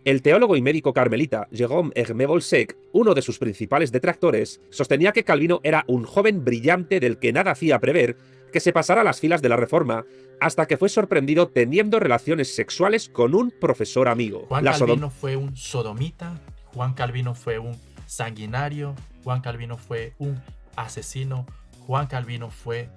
El teólogo y médico carmelita Jérôme Hermé Bolsec, uno de sus principales detractores, sostenía que Calvino era un joven brillante del que nada hacía prever que se pasara a las filas de la Reforma hasta que fue sorprendido teniendo relaciones sexuales con un profesor amigo. Juan Calvino fue un sodomita, Juan Calvino fue un sanguinario, Juan Calvino fue un asesino, Juan Calvino fue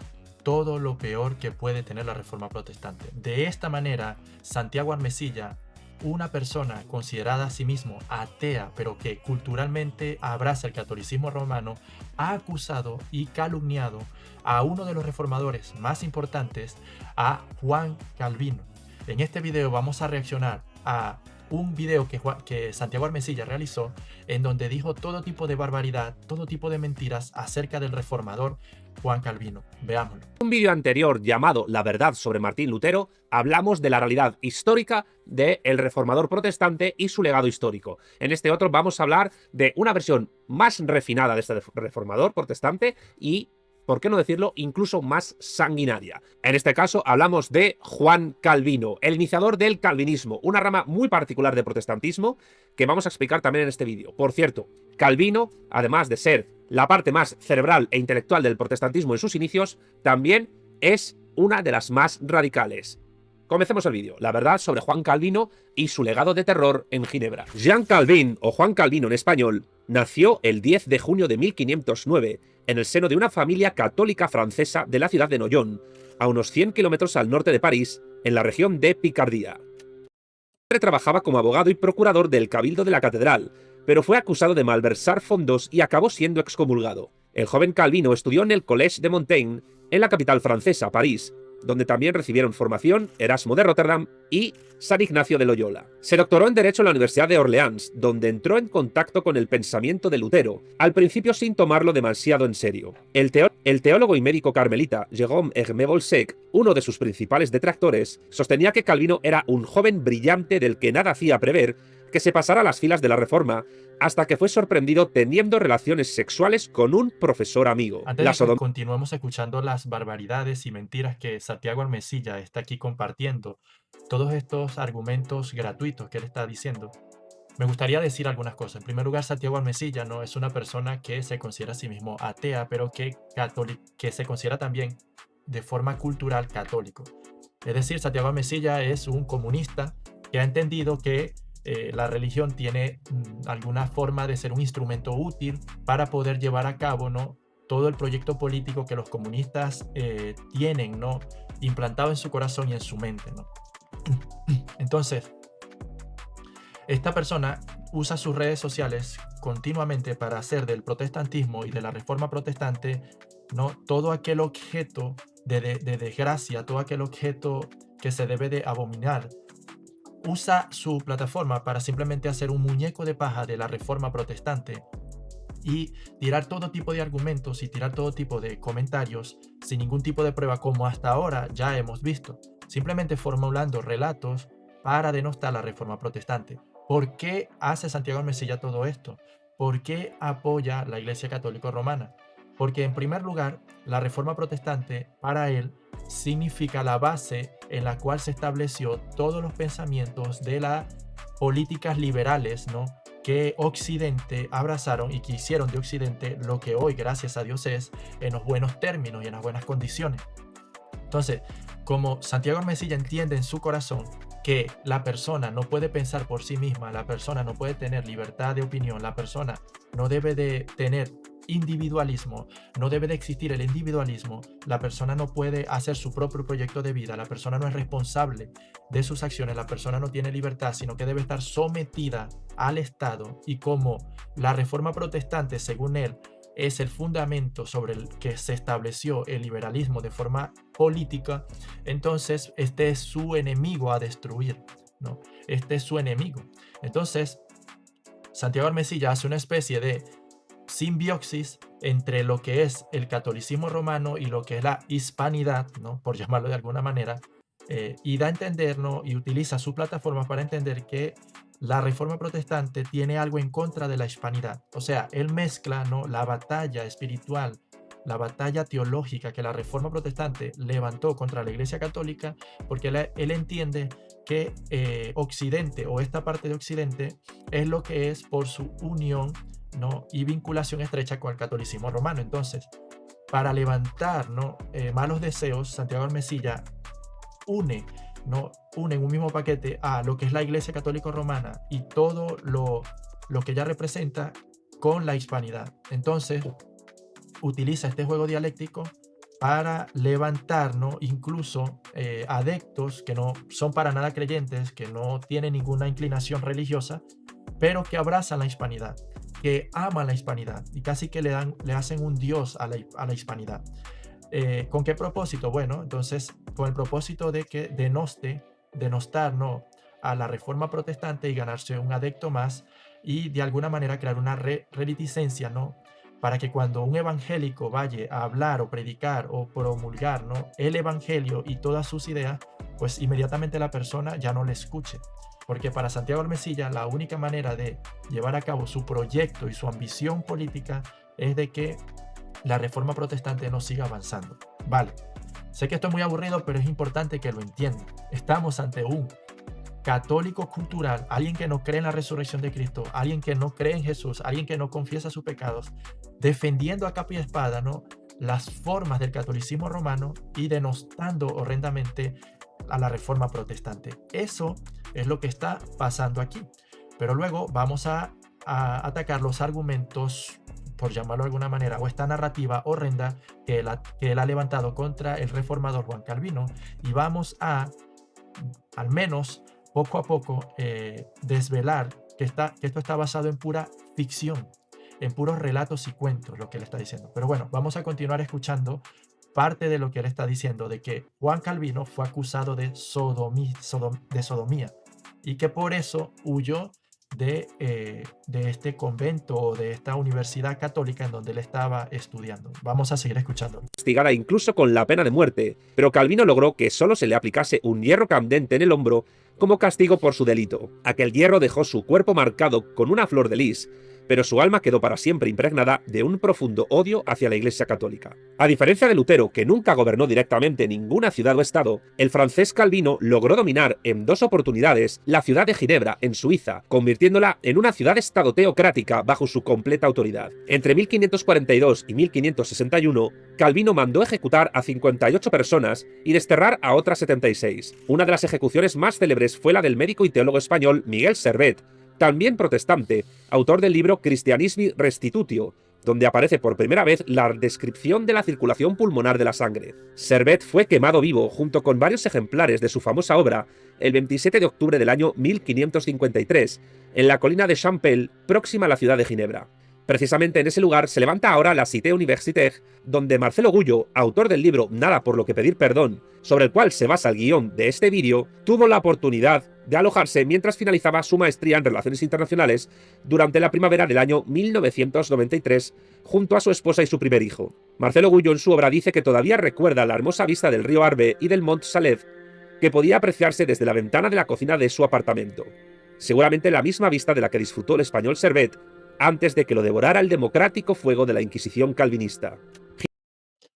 todo lo peor que puede tener la Reforma Protestante. De esta manera, Santiago Armesilla, una persona considerada a sí mismo atea, pero que culturalmente abraza el catolicismo romano, ha acusado y calumniado a uno de los reformadores más importantes, a Juan Calvino. En este video vamos a reaccionar a un video que Santiago Armesilla realizó, en donde dijo todo tipo de barbaridad, todo tipo de mentiras acerca del reformador Juan Calvino. Veámoslo. En un vídeo anterior llamado La verdad sobre Martín Lutero, hablamos de la realidad histórica del reformador protestante y su legado histórico. En este otro vamos a hablar de una versión más refinada de este reformador protestante y, por qué no decirlo, incluso más sanguinaria. En este caso hablamos de Juan Calvino, el iniciador del calvinismo, una rama muy particular de protestantismo que vamos a explicar también en este vídeo. Por cierto, Calvino, además de ser la parte más cerebral e intelectual del protestantismo en sus inicios, también es una de las más radicales. Comencemos el vídeo. La verdad sobre Juan Calvino y su legado de terror en Ginebra. Jean Calvin, o Juan Calvino en español, nació el 10 de junio de 1509 en el seno de una familia católica francesa de la ciudad de Noyon, a unos 100 kilómetros al norte de París, en la región de Picardía. Su padre trabajaba como abogado y procurador del cabildo de la catedral, pero fue acusado de malversar fondos y acabó siendo excomulgado. El joven Calvino estudió en el Collège de Montaigne, en la capital francesa, París, donde también recibieron formación Erasmo de Rotterdam y San Ignacio de Loyola. Se doctoró en Derecho en la Universidad de Orleans, donde entró en contacto con el pensamiento de Lutero, al principio sin tomarlo demasiado en serio. El teólogo y médico carmelita Jérôme Hermé Bolsec, uno de sus principales detractores, sostenía que Calvino era un joven brillante del que nada hacía prever que se pasara a las filas de la Reforma hasta que fue sorprendido teniendo relaciones sexuales con un profesor amigo. Antes de que continuemos escuchando las barbaridades y mentiras que Santiago Armesilla está aquí compartiendo, todos estos argumentos gratuitos que él está diciendo, me gustaría decir algunas cosas. En primer lugar, Santiago Armesilla no es una persona que se considera a sí mismo atea, pero que se considera también de forma cultural católico. Es decir, Santiago Armesilla es un comunista que ha entendido que la religión tiene alguna forma de ser un instrumento útil para poder llevar a cabo, ¿no?, todo el proyecto político que los comunistas tienen, ¿no?, implantado en su corazón y en su mente, ¿no? Entonces, esta persona usa sus redes sociales continuamente para hacer del protestantismo y de la reforma protestante, ¿no?, todo aquel objeto de desgracia, todo aquel objeto que se debe de abominar. Usa su plataforma para simplemente hacer un muñeco de paja de la reforma protestante y tirar todo tipo de argumentos y tirar todo tipo de comentarios sin ningún tipo de prueba, como hasta ahora ya hemos visto, simplemente formulando relatos para denostar la reforma protestante. ¿Por qué hace Santiago Armesilla todo esto? ¿Por qué apoya la Iglesia Católica Romana? Porque en primer lugar, la reforma protestante para él significa la base en la cual se estableció todos los pensamientos de las políticas liberales, ¿no?, que Occidente abrazaron y que hicieron de Occidente lo que hoy, gracias a Dios, es en los buenos términos y en las buenas condiciones. Entonces, como Santiago Armesilla entiende en su corazón que la persona no puede pensar por sí misma, la persona no puede tener libertad de opinión, la persona no debe de tener individualismo, no debe de existir el individualismo, la persona no puede hacer su propio proyecto de vida, la persona no es responsable de sus acciones, la persona no tiene libertad, sino que debe estar sometida al Estado, y como la reforma protestante, según él, es el fundamento sobre el que se estableció el liberalismo de forma política, entonces este es su enemigo a destruir, ¿no? Este es su enemigo. Entonces, Santiago Armesilla hace una especie de simbiosis entre lo que es el catolicismo romano y lo que es la hispanidad, ¿no?, por llamarlo de alguna manera, y da a entender, ¿no?, y utiliza su plataforma para entender que la reforma protestante tiene algo en contra de la hispanidad. O sea, él mezcla, ¿no?, la batalla espiritual, la batalla teológica que la reforma protestante levantó contra la Iglesia Católica, porque él entiende que Occidente o esta parte de Occidente es lo que es por su unión, ¿no? Y vinculación estrecha con el catolicismo romano. Entonces, para levantar, ¿no? Malos deseos, Santiago Armesilla une, ¿no? Une en un mismo paquete a lo que es la Iglesia Católica Romana y todo lo que ella representa con la hispanidad. Entonces, utiliza este juego dialéctico para levantar, ¿no? Incluso adeptos que no son para nada creyentes, que no tienen ninguna inclinación religiosa, pero que abrazan la hispanidad, que aman la hispanidad y casi que le hacen un dios a la hispanidad. ¿Con qué propósito? Bueno, entonces con el propósito de que denostar, ¿no? A la reforma protestante y ganarse un adepto más y de alguna manera crear una reticencia, ¿no? Para que cuando un evangélico vaya a hablar o predicar o promulgar, ¿no? El evangelio y todas sus ideas, pues inmediatamente la persona ya no le escuche. Porque para Santiago Armesilla la única manera de llevar a cabo su proyecto y su ambición política es de que la reforma protestante no siga avanzando. Vale, sé que esto es muy aburrido, pero es importante que lo entiendan. Estamos ante un católico cultural, alguien que no cree en la resurrección de Cristo, alguien que no cree en Jesús, alguien que no confiesa sus pecados, defendiendo a capa y espada, ¿no? Las formas del catolicismo romano y denostando horrendamente a la reforma protestante. Eso es lo que está pasando aquí. Pero luego vamos a atacar los argumentos, por llamarlo de alguna manera, o esta narrativa horrenda que él ha levantado contra el reformador Juan Calvino, y vamos a, al menos poco a poco, desvelar que esto está basado en pura ficción, en puros relatos y cuentos, lo que él está diciendo. Pero bueno, vamos a continuar escuchando parte de lo que él está diciendo, de que Juan Calvino fue acusado de sodomía y que por eso huyó de este convento o de esta universidad católica en donde él estaba estudiando. Vamos a seguir escuchándolo. Castigada incluso con la pena de muerte, pero Calvino logró que solo se le aplicase un hierro candente en el hombro como castigo por su delito. Aquel hierro dejó su cuerpo marcado con una flor de lis, pero su alma quedó para siempre impregnada de un profundo odio hacia la Iglesia católica. A diferencia de Lutero, que nunca gobernó directamente ninguna ciudad o estado, el francés Calvino logró dominar en 2 oportunidades la ciudad de Ginebra, en Suiza, convirtiéndola en una ciudad-estado teocrática bajo su completa autoridad. Entre 1542 y 1561, Calvino mandó ejecutar a 58 personas y desterrar a otras 76. Una de las ejecuciones más célebres fue la del médico y teólogo español Miguel Servet, también protestante, autor del libro Christianismi Restitutio, donde aparece por primera vez la descripción de la circulación pulmonar de la sangre. Servet fue quemado vivo junto con varios ejemplares de su famosa obra el 27 de octubre del año 1553, en la colina de Champel, próxima a la ciudad de Ginebra. Precisamente en ese lugar se levanta ahora la Cité Universitaire, donde Marcelo Gullo, autor del libro Nada por lo que pedir perdón, sobre el cual se basa el guión de este vídeo, tuvo la oportunidad de alojarse mientras finalizaba su maestría en Relaciones Internacionales durante la primavera del año 1993, junto a su esposa y su primer hijo. Marcelo Gullo en su obra dice que todavía recuerda la hermosa vista del río Arve y del Mont Salève, que podía apreciarse desde la ventana de la cocina de su apartamento. Seguramente la misma vista de la que disfrutó el español Servet antes de que lo devorara el democrático fuego de la Inquisición calvinista.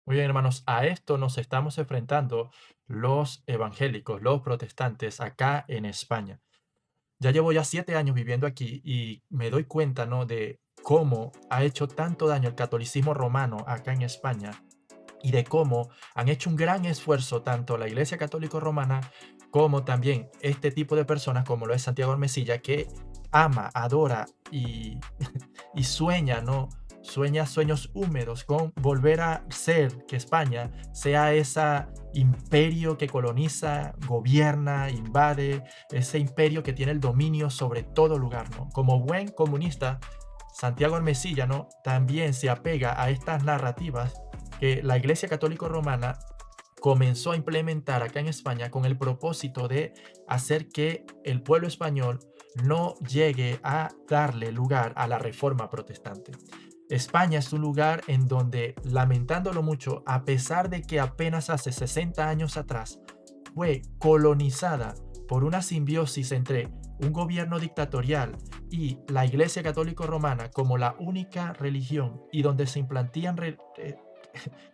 Muy bien, hermanos, a esto nos estamos enfrentando los evangélicos, los protestantes acá en España. Ya llevo 7 años viviendo aquí y me doy cuenta, ¿no? De cómo ha hecho tanto daño el catolicismo romano acá en España y de cómo han hecho un gran esfuerzo tanto la Iglesia Católica Romana como también este tipo de personas como lo es Santiago Armesilla, que ama, adora y sueña, ¿no? Sueña sueños húmedos con volver a ser, que España sea ese imperio que coloniza, gobierna, invade, ese imperio que tiene el dominio sobre todo lugar, ¿no? Como buen comunista, Santiago Armesilla, ¿no? También se apega a estas narrativas que la Iglesia Católica Romana comenzó a implementar acá en España con el propósito de hacer que el pueblo español no llegue a darle lugar a la reforma protestante. España es un lugar en donde, lamentándolo mucho, a pesar de que apenas hace 60 años atrás fue colonizada por una simbiosis entre un gobierno dictatorial y la Iglesia Católica Romana como la única religión y donde se implantían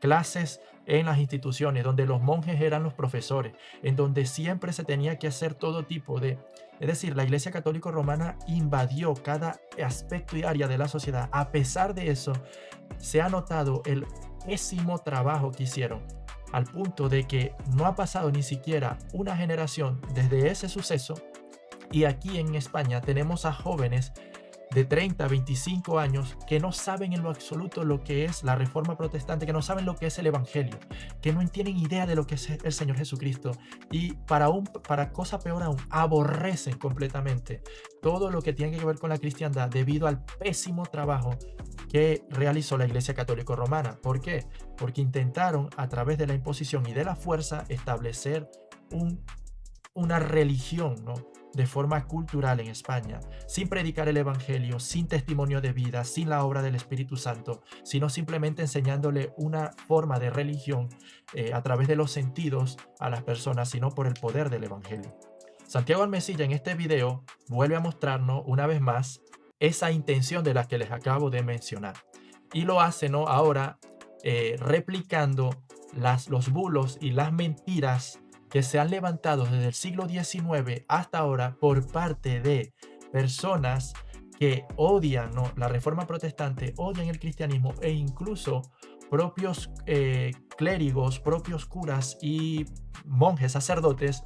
clases en las instituciones, donde los monjes eran los profesores, en donde siempre se tenía que hacer todo tipo de... Es decir, la Iglesia Católica Romana invadió cada aspecto y área de la sociedad. A pesar de eso, se ha notado el pésimo trabajo que hicieron, al punto de que no ha pasado ni siquiera una generación desde ese suceso, y aquí en España tenemos a jóvenes de 30, 25 años que no saben en lo absoluto lo que es la Reforma Protestante, que no saben lo que es el Evangelio, que no tienen idea de lo que es el Señor Jesucristo, y para cosa peor aún, aborrecen completamente todo lo que tiene que ver con la cristiandad debido al pésimo trabajo que realizó la Iglesia Católica Romana. ¿Por qué? Porque intentaron a través de la imposición y de la fuerza establecer una religión, ¿no?, de forma cultural en España, sin predicar el Evangelio, sin testimonio de vida, sin la obra del Espíritu Santo, sino simplemente enseñándole una forma de religión a través de los sentidos a las personas, sino por el poder del Evangelio. Santiago Almesilla en este video vuelve a mostrarnos una vez más esa intención de la que les acabo de mencionar, y lo hace, ¿no?, ahora replicando los bulos y las mentiras que se han levantado desde el siglo XIX hasta ahora por parte de personas que odian, ¿no?, la Reforma Protestante, odian el cristianismo, e incluso propios clérigos, propios curas y monjes, sacerdotes,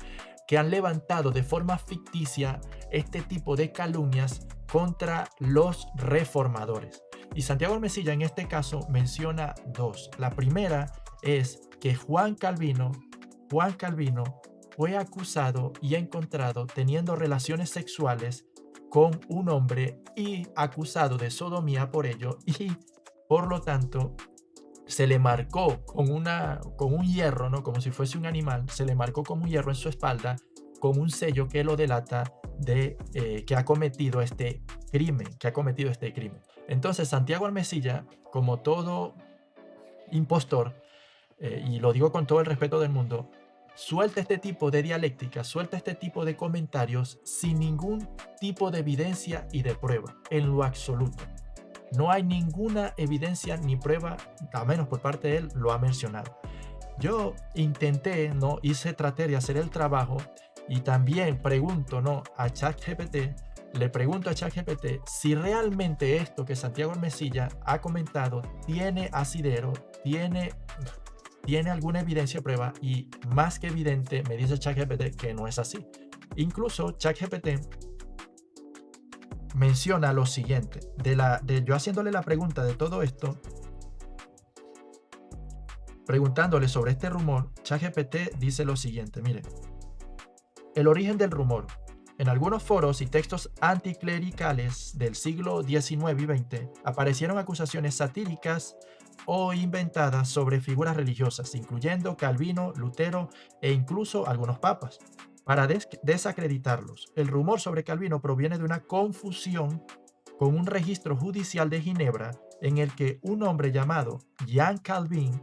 que han levantado de forma ficticia este tipo de calumnias contra los reformadores. Y Santiago Almesilla en este caso menciona dos. La primera es que Juan Calvino fue acusado y encontrado teniendo relaciones sexuales con un hombre y acusado de sodomía por ello, y por lo tanto se le marcó con un hierro, ¿no?, como si fuese un animal, se le marcó con un hierro en su espalda con un sello que lo delata de que ha cometido este crimen, Entonces Santiago Almesilla, como todo impostor, y lo digo con todo el respeto del mundo, suelta este tipo de dialéctica, suelta este tipo de comentarios sin ningún tipo de evidencia y de prueba, en lo absoluto. No hay ninguna evidencia ni prueba, al menos por parte de él, lo ha mencionado. Yo intenté, ¿no?, traté de hacer el trabajo, y también pregunto, ¿no?, a ChatGPT, le pregunto a ChatGPT si realmente esto que Santiago Almesilla ha comentado tiene asidero, tiene alguna evidencia o prueba, y más que evidente me dice ChatGPT que no es así. Incluso ChatGPT menciona lo siguiente, yo haciéndole la pregunta de todo esto, preguntándole sobre este rumor, ChatGPT dice lo siguiente, miren: el origen del rumor. En algunos foros y textos anticlericales del siglo XIX y XX aparecieron acusaciones satíricas o inventadas sobre figuras religiosas, incluyendo Calvino, Lutero e incluso algunos papas, para desacreditarlos. El rumor sobre Calvino proviene de una confusión con un registro judicial de Ginebra en el que un hombre llamado Jean Calvin,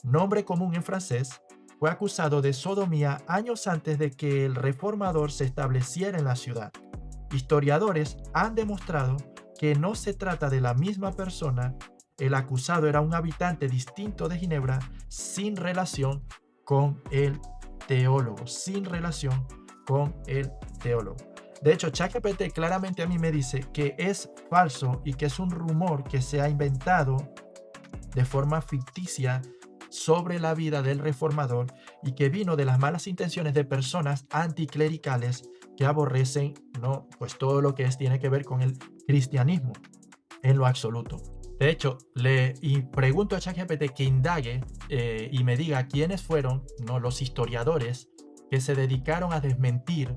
nombre común en francés, fue acusado de sodomía años antes de que el reformador se estableciera en la ciudad. Historiadores han demostrado que no se trata de la misma persona. El acusado era un habitante distinto de Ginebra, sin relación con el teólogo, De hecho, ChatGPT claramente a mí me dice que es falso y que es un rumor que se ha inventado de forma ficticia sobre la vida del reformador, y que vino de las malas intenciones de personas anticlericales que aborrecen, ¿no?, pues todo lo que tiene que ver con el cristianismo en lo absoluto. De hecho, pregunto a ChatGPT que indague y me diga quiénes fueron, ¿no?, los historiadores que se dedicaron a desmentir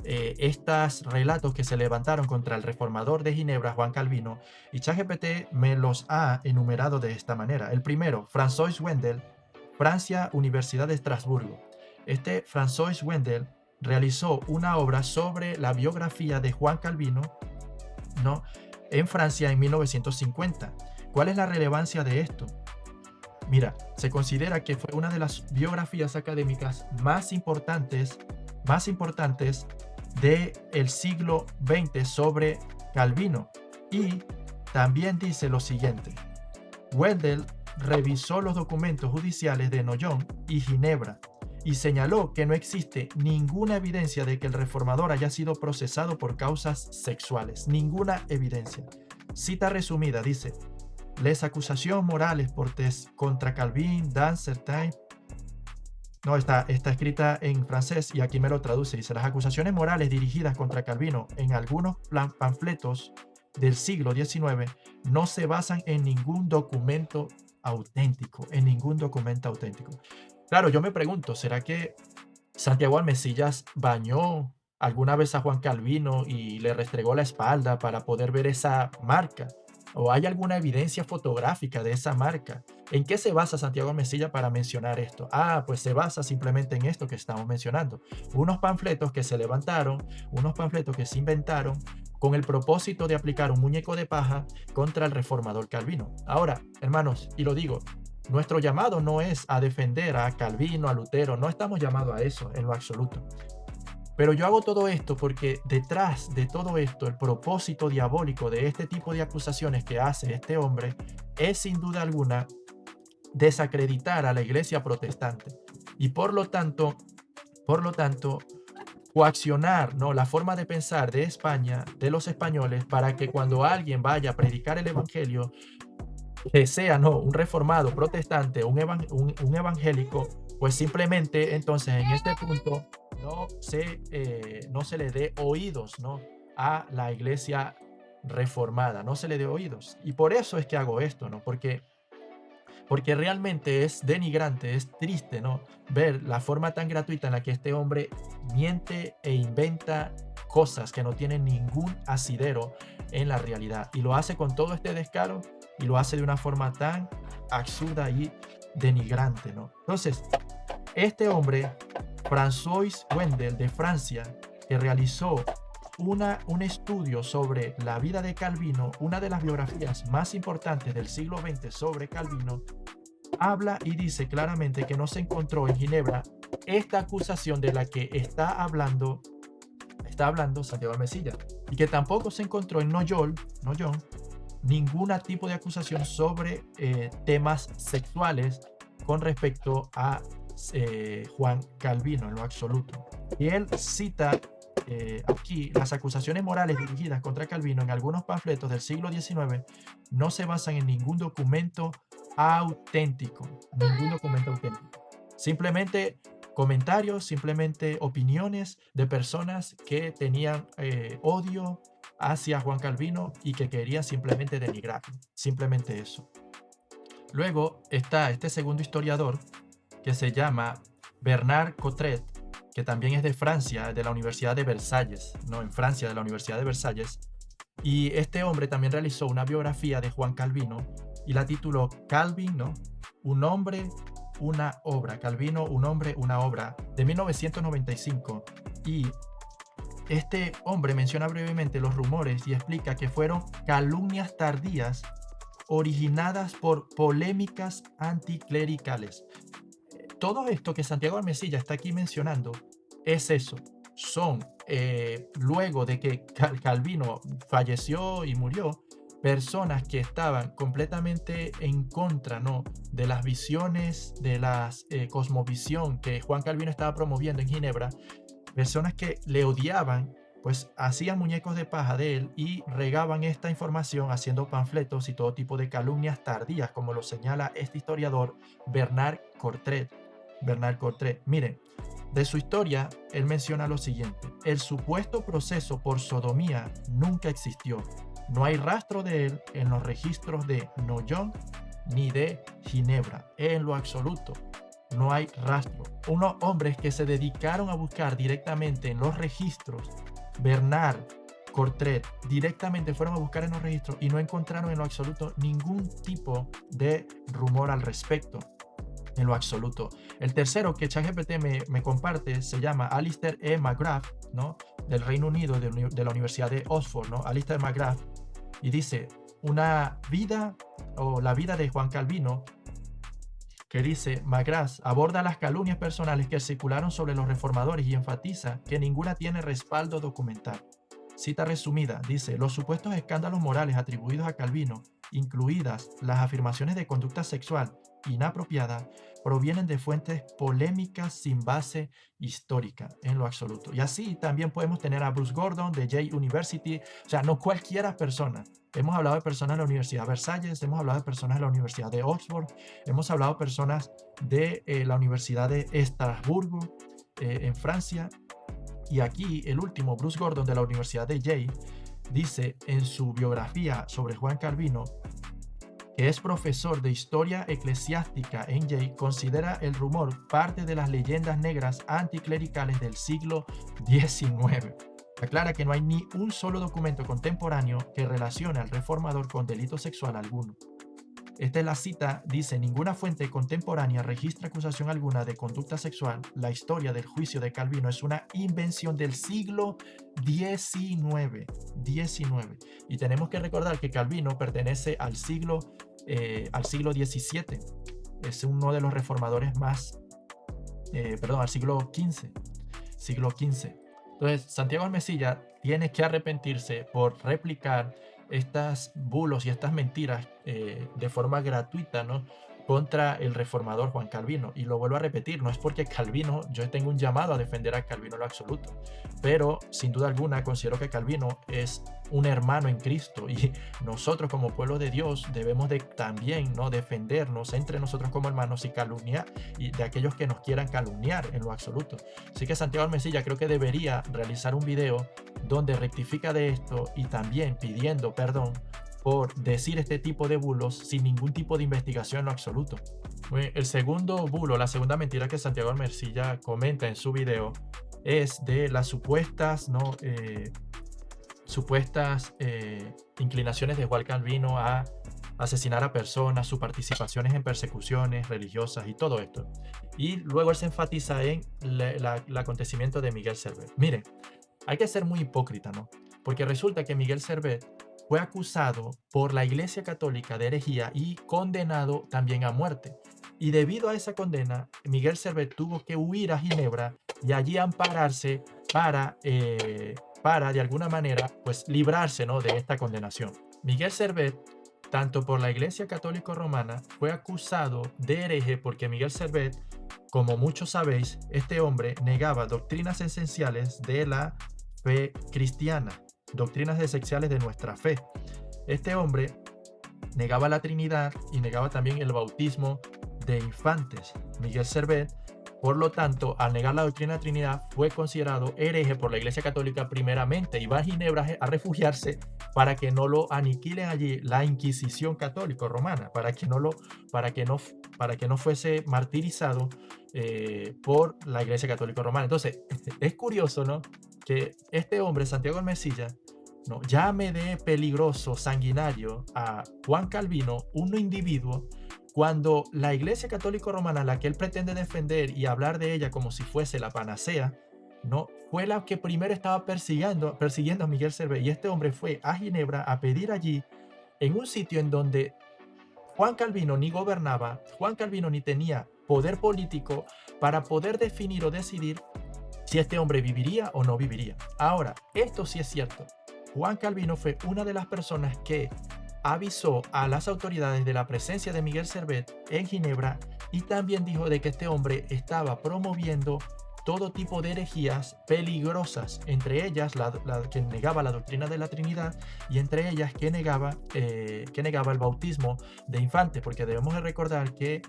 estos relatos que se levantaron contra el reformador de Ginebra, Juan Calvino, y ChatGPT me los ha enumerado de esta manera. El primero, François Wendel, Francia, Universidad de Estrasburgo. François Wendel realizó una obra sobre la biografía de Juan Calvino, ¿no?, en Francia en 1950. ¿Cuál es la relevancia de esto? Mira, se considera que fue una de las biografías académicas más importantes del siglo XX sobre Calvino. Y también dice lo siguiente: Wendel revisó los documentos judiciales de Noyon y Ginebra y señaló que no existe ninguna evidencia de que el reformador haya sido procesado por causas sexuales. Ninguna evidencia. Cita resumida dice: les acusations morales portées contra Calvin dans certains... No, está escrita en francés y aquí me lo traduce. Dice: las acusaciones morales dirigidas contra Calvino en algunos panfletos del siglo XIX no se basan en ningún documento auténtico, en ningún documento auténtico. Claro, yo me pregunto, ¿será que Santiago Almecillas bañó alguna vez a Juan Calvino y le restregó la espalda para poder ver esa marca? ¿O hay alguna evidencia fotográfica de esa marca? ¿En qué se basa Santiago Almecillas para mencionar esto? Pues se basa simplemente en esto que estamos mencionando. Unos panfletos que se levantaron, unos panfletos que se inventaron con el propósito de aplicar un muñeco de paja contra el reformador Calvino. Ahora, hermanos, y lo digo, nuestro llamado no es a defender a Calvino, a Lutero, no estamos llamados a eso en lo absoluto. Pero yo hago todo esto porque detrás de todo esto, el propósito diabólico de este tipo de acusaciones que hace este hombre es sin duda alguna desacreditar a la iglesia protestante y por lo tanto, coaccionar, ¿no?, la forma de pensar de España, de los españoles, para que cuando alguien vaya a predicar el evangelio, que sea, no, un reformado protestante, un evangélico, pues simplemente entonces en este punto no se le dé oídos, ¿no?, a la iglesia reformada, no se le dé oídos. Y por eso es que hago esto, ¿no? Porque realmente es denigrante, es triste, ¿no?, ver la forma tan gratuita en la que este hombre miente e inventa cosas que no tienen ningún asidero en la realidad. Y lo hace con todo este descaro y lo hace de una forma tan absurda y denigrante, ¿no? Entonces, este hombre, François Wendel de Francia, que realizó un estudio sobre la vida de Calvino, una de las biografías más importantes del siglo XX sobre Calvino, habla y dice claramente que no se encontró en Ginebra esta acusación de la que está hablando Santiago Almecillas, y que tampoco se encontró en Noyon ningún tipo de acusación sobre temas sexuales con respecto a Juan Calvino en lo absoluto. Y él cita aquí las acusaciones morales dirigidas contra Calvino en algunos panfletos del siglo XIX no se basan en ningún documento auténtico, simplemente comentarios, simplemente opiniones de personas que tenían odio hacia Juan Calvino y que querían simplemente denigrarlo, simplemente eso. Luego está este segundo historiador que se llama Bernard Cottret, que también es de Francia, de la Universidad de Versalles, ¿no? En Francia, de la Universidad de Versalles. Y este hombre también realizó una biografía de Juan Calvino y la tituló Calvin, ¿no?, un hombre, una obra. Calvino, un hombre, una obra, de 1995. Y este hombre menciona brevemente los rumores y explica que fueron calumnias tardías originadas por polémicas anticlericales. Todo esto que Santiago Almecillas está aquí mencionando es eso. Son, luego de que Calvino falleció y murió, personas que estaban completamente en contra, ¿no?, de las visiones, de la cosmovisión que Juan Calvino estaba promoviendo en Ginebra, personas que le odiaban, pues hacían muñecos de paja de él y regaban esta información haciendo panfletos y todo tipo de calumnias tardías, como lo señala este historiador Bernard Cottret. Miren, de su historia, él menciona lo siguiente: el supuesto proceso por sodomía nunca existió. No hay rastro de él en los registros de Noyon ni de Ginebra. En lo absoluto, no hay rastro. Unos hombres que se dedicaron a buscar directamente en los registros, Bernard Cottret, directamente fueron a buscar en los registros y no encontraron en lo absoluto ningún tipo de rumor al respecto. En lo absoluto. El tercero que ChatGPT me comparte se llama Alistair E. McGrath, ¿no?, del Reino Unido, de la Universidad de Oxford, ¿no? Alistair McGrath, y dice una vida, o la vida de Juan Calvino, que dice: McGrath aborda las calumnias personales que circularon sobre los reformadores y enfatiza que ninguna tiene respaldo documental. Cita resumida, dice: los supuestos escándalos morales atribuidos a Calvino incluidas las afirmaciones de conducta sexual inapropiada, provienen de fuentes polémicas sin base histórica en lo absoluto. Y así también podemos tener a Bruce Gordon de Yale University, o sea, no cualquiera persona. Hemos hablado de personas de la Universidad de Versalles, hemos hablado de personas de la Universidad de Oxford, hemos hablado de personas de la Universidad de Estrasburgo, en Francia. Y aquí el último, Bruce Gordon de la Universidad de Yale, dice en su biografía sobre Juan Calvino, que es profesor de historia eclesiástica en Yale, considera el rumor parte de las leyendas negras anticlericales del siglo XIX. Aclara que no hay ni un solo documento contemporáneo que relacione al reformador con delito sexual alguno. Esta es la cita, dice: ninguna fuente contemporánea registra acusación alguna de conducta sexual. La historia del juicio de Calvino es una invención del siglo XIX. Y tenemos que recordar que Calvino pertenece al siglo XVII. Es uno de los reformadores más, al siglo XV. Entonces, Santiago Almesilla tiene que arrepentirse por replicar estas bulos y estas mentiras de forma gratuita, ¿no?, contra el reformador Juan Calvino. Y lo vuelvo a repetir, no es porque Calvino, yo tengo un llamado a defender a Calvino en lo absoluto, pero sin duda alguna considero que Calvino es un hermano en Cristo, y nosotros como pueblo de Dios debemos de también, ¿no?, defendernos entre nosotros como hermanos y calumniar y de aquellos que nos quieran calumniar en lo absoluto. Así que Santiago Almesilla creo que debería realizar un video donde rectifica de esto y también pidiendo perdón por decir este tipo de bulos sin ningún tipo de investigación en lo absoluto. El segundo bulo, la segunda mentira que Santiago Almesilla comenta en su video es de las supuestas inclinaciones de Juan Calvino a asesinar a personas, sus participaciones en persecuciones religiosas y todo esto. Y luego él se enfatiza en el acontecimiento de Miguel Servet. Miren, hay que ser muy hipócrita, ¿no? Porque resulta que Miguel Servet fue acusado por la Iglesia Católica de herejía y condenado también a muerte. Y debido a esa condena, Miguel Servet tuvo que huir a Ginebra y allí ampararse para de alguna manera, pues, librarse, ¿no?, de esta condenación. Miguel Servet, tanto por la Iglesia Católica Romana, fue acusado de hereje porque Miguel Servet, como muchos sabéis, este hombre negaba doctrinas esenciales de la fe cristiana, doctrinas esenciales de nuestra fe. Este hombre negaba la Trinidad y negaba también el bautismo de infantes. Miguel Servet, por lo tanto, al negar la doctrina de Trinidad, fue considerado hereje por la Iglesia Católica primeramente, y va a Ginebra a refugiarse para que no lo aniquilen allí la Inquisición católica romana, para que no fuese martirizado por la Iglesia Católica Romana. Entonces, es curioso, ¿no?, que este hombre, Santiago Almesilla, no llame de peligroso, sanguinario a Juan Calvino, un individuo, cuando la Iglesia Católica Romana, la que él pretende defender y hablar de ella como si fuese la panacea, no fue la que primero estaba persiguiendo a Miguel Servet. Y este hombre fue a Ginebra a pedir allí, en un sitio en donde Juan Calvino ni gobernaba, Juan Calvino ni tenía poder político para poder definir o decidir si este hombre viviría o no viviría. Ahora, esto sí es cierto. Juan Calvino fue una de las personas que avisó a las autoridades de la presencia de Miguel Servet en Ginebra, y también dijo de que este hombre estaba promoviendo todo tipo de herejías peligrosas, entre ellas la que negaba la doctrina de la Trinidad, y entre ellas que negaba el bautismo de infantes, porque debemos de recordar que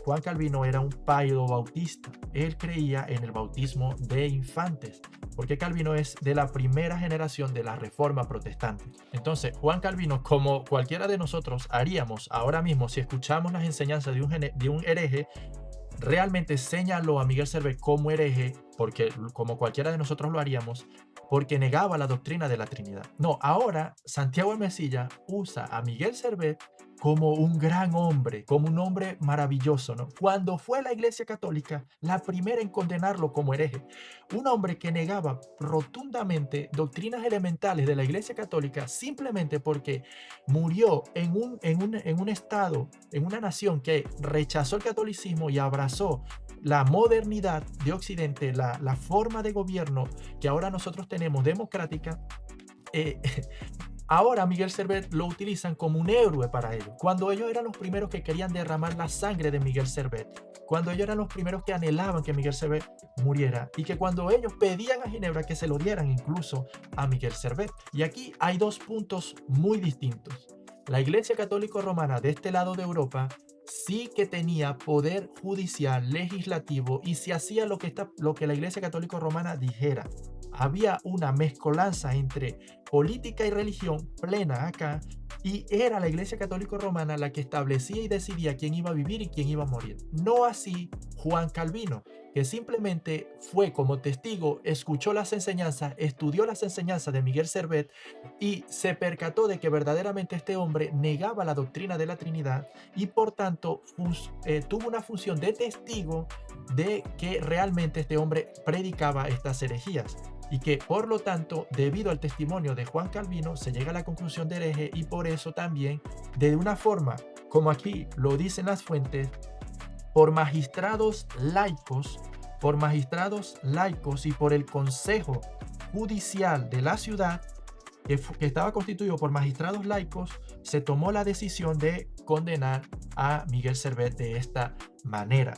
Juan Calvino era un paido bautista. Él creía en el bautismo de infantes, porque Calvino es de la primera generación de la Reforma Protestante. Entonces, Juan Calvino, como cualquiera de nosotros haríamos ahora mismo si escuchamos las enseñanzas de un hereje, realmente señaló a Miguel Servet como hereje, porque como cualquiera de nosotros lo haríamos, porque negaba la doctrina de la Trinidad. No, ahora Santiago Almesilla usa a Miguel Servet como un gran hombre, como un hombre maravilloso, ¿no? Cuando fue la Iglesia Católica la primera en condenarlo como hereje. Un hombre que negaba rotundamente doctrinas elementales de la Iglesia Católica simplemente porque murió en un estado, en una nación que rechazó el catolicismo y abrazó la modernidad de Occidente, la forma de gobierno que ahora nosotros tenemos democrática. Ahora Miguel Servet lo utilizan como un héroe para ellos, cuando ellos eran los primeros que querían derramar la sangre de Miguel Servet, cuando ellos eran los primeros que anhelaban que Miguel Servet muriera y que cuando ellos pedían a Ginebra que se lo dieran incluso a Miguel Servet. Y aquí hay dos puntos muy distintos. La Iglesia Católica Romana de este lado de Europa sí que tenía poder judicial, legislativo, y se hacía lo que la Iglesia Católica Romana dijera. Había una mezcolanza entre política y religión plena acá, y era la Iglesia Católica Romana la que establecía y decidía quién iba a vivir y quién iba a morir. No así Juan Calvino, que simplemente fue como testigo, escuchó las enseñanzas, estudió las enseñanzas de Miguel Servet y se percató de que verdaderamente este hombre negaba la doctrina de la Trinidad y por tanto tuvo una función de testigo de que realmente este hombre predicaba estas herejías y que por lo tanto, debido al testimonio de Juan Calvino, se llega a la conclusión de hereje y por eso también, de una forma, como aquí lo dicen las fuentes, por magistrados laicos y por el Consejo Judicial de la ciudad, que estaba constituido por magistrados laicos, se tomó la decisión de condenar a Miguel Servet de esta manera,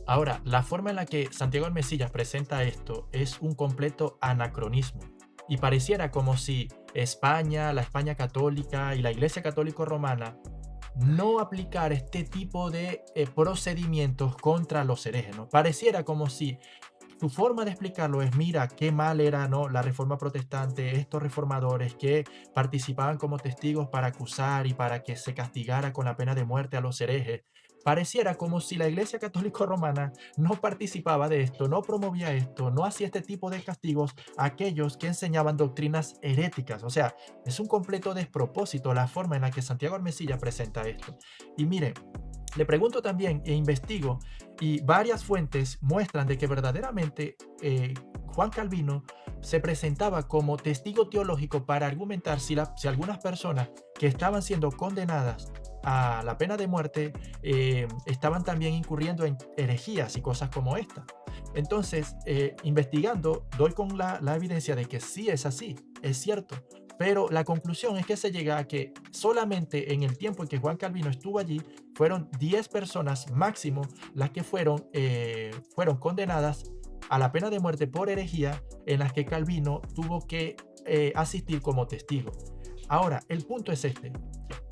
Ahora, la forma en la que Santiago Armesillas presenta esto es un completo anacronismo y pareciera como si España, la España católica y la Iglesia Católica Romana no aplicar este tipo de procedimientos contra los herejes, ¿no? Pareciera como si su forma de explicarlo es, mira, qué mal era, ¿no?, la reforma protestante, estos reformadores que participaban como testigos para acusar y para que se castigara con la pena de muerte a los herejes. Pareciera como si la Iglesia Católica Romana no participaba de esto, no promovía esto, no hacía este tipo de castigos a aquellos que enseñaban doctrinas heréticas. O sea, es un completo despropósito la forma en la que Santiago Armesilla presenta esto. Y miren, le pregunto también e investigo y varias fuentes muestran de que verdaderamente Juan Calvino se presentaba como testigo teológico para argumentar si algunas personas que estaban siendo condenadas a la pena de muerte estaban también incurriendo en herejías y cosas como esta. Entonces, investigando, doy con la evidencia de que sí es así, es cierto. Pero la conclusión es que se llega a que solamente en el tiempo en que Juan Calvino estuvo allí, fueron 10 personas máximo las que fueron condenadas a la pena de muerte por herejía, en las que Calvino tuvo que asistir como testigo. Ahora, el punto es este.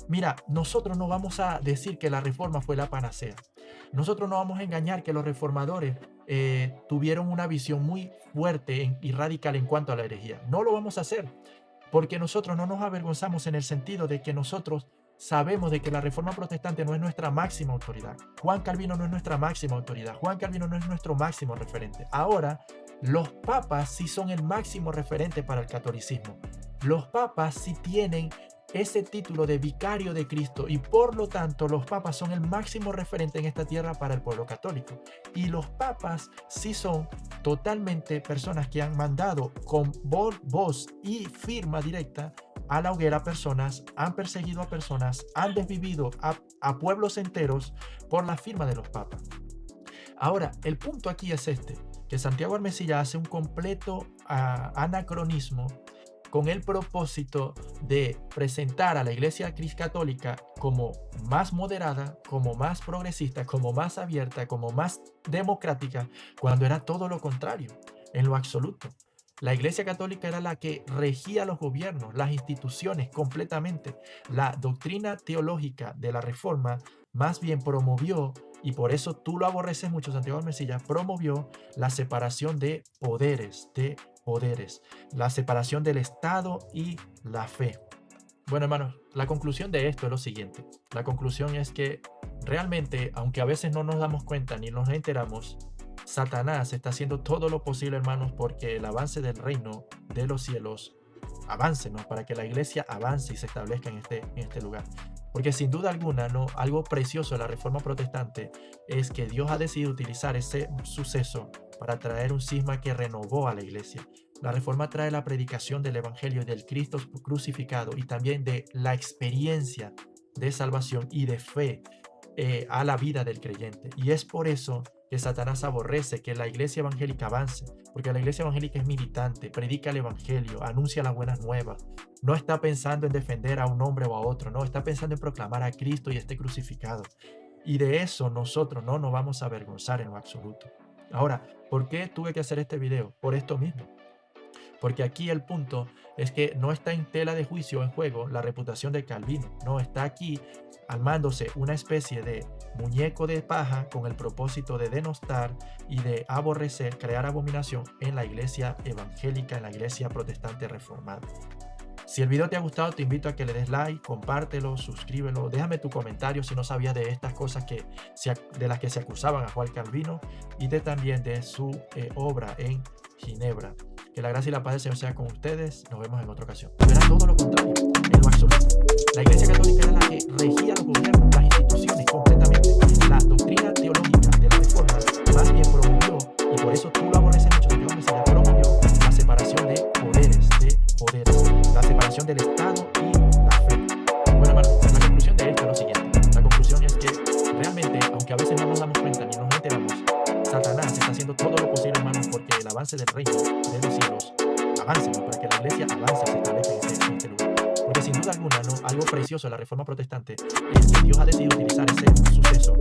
Mira, nosotros no vamos a decir que la reforma fue la panacea. Nosotros no vamos a engañar que los reformadores tuvieron una visión muy fuerte y radical en cuanto a la herejía. No lo vamos a hacer, porque nosotros no nos avergonzamos en el sentido de que nosotros sabemos de que la reforma protestante no es nuestra máxima autoridad. Juan Calvino no es nuestra máxima autoridad. Juan Calvino no es nuestro máximo referente. Ahora, los papas sí son el máximo referente para el catolicismo. Los papas sí tienen ese título de vicario de Cristo y por lo tanto los papas son el máximo referente en esta tierra para el pueblo católico. Y los papas sí son totalmente personas que han mandado con voz y firma directa a la hoguera personas, han perseguido a personas, han desvivido a pueblos enteros por la firma de los papas. Ahora, el punto aquí es este, que Santiago Armesilla hace un completo anacronismo con el propósito de presentar a la Iglesia Católica como más moderada, como más progresista, como más abierta, como más democrática, cuando era todo lo contrario, en lo absoluto. La Iglesia Católica era la que regía los gobiernos, las instituciones completamente. La doctrina teológica de la Reforma más bien promovió, y por eso tú lo aborreces mucho, Santiago Armesilla, promovió la separación de poderes, la separación del Estado y la fe. Bueno, hermanos, la conclusión de esto es lo siguiente. La conclusión es que realmente, aunque a veces no nos damos cuenta ni nos enteramos, Satanás está haciendo todo lo posible, hermanos, porque el avance del reino de los cielos avance, ¿no? Para que la iglesia avance y se establezca en este lugar. Porque sin duda alguna, ¿no?, algo precioso de la Reforma Protestante es que Dios ha decidido utilizar ese suceso para traer un cisma que renovó a la iglesia. La Reforma trae la predicación del Evangelio y del Cristo crucificado y también de la experiencia de salvación y de fe a la vida del creyente. Y es por eso que Satanás aborrece que la iglesia evangélica avance, porque la iglesia evangélica es militante, predica el evangelio, anuncia las buenas nuevas, no está pensando en defender a un hombre o a otro, no, está pensando en proclamar a Cristo y este crucificado. Y de eso nosotros no nos vamos a avergonzar en lo absoluto. Ahora, ¿por qué tuve que hacer este video? Por esto mismo. Porque aquí el punto es que no está en tela de juicio en juego la reputación de Calvino, no, está aquí armándose una especie de muñeco de paja con el propósito de denostar y de aborrecer, crear abominación en la iglesia evangélica, en la iglesia protestante reformada. Si el video te ha gustado, te invito a que le des like, compártelo, suscríbelo, déjame tu comentario si no sabías de estas cosas de las que se acusaban a Juan Calvino y también de su obra en Ginebra. Que la gracia y la paz del Señor sea con ustedes. Nos vemos en otra ocasión. Verá todo lo contrario, en lo absoluto. La Iglesia Católica era la que regía los gobiernos, las instituciones completamente. La doctrina teológica de la Reforma más bien promovió, y por eso tú lo aborreces mucho, Santiago Mesilla, promovió la separación de poderes, la separación del Estado y la fe. Bueno, hermano, la conclusión de esto es lo siguiente. La conclusión es que realmente, aunque a veces no nos damos cuenta ni nos enteramos, Satanás está haciendo todo lo posible, hermanos, porque el avance del reino de los cielos avance, ¿no? Para que la iglesia avance, se establezca en este lugar. Porque sin duda alguna, ¿no? Algo precioso de la Reforma Protestante es que Dios ha decidido utilizar ese suceso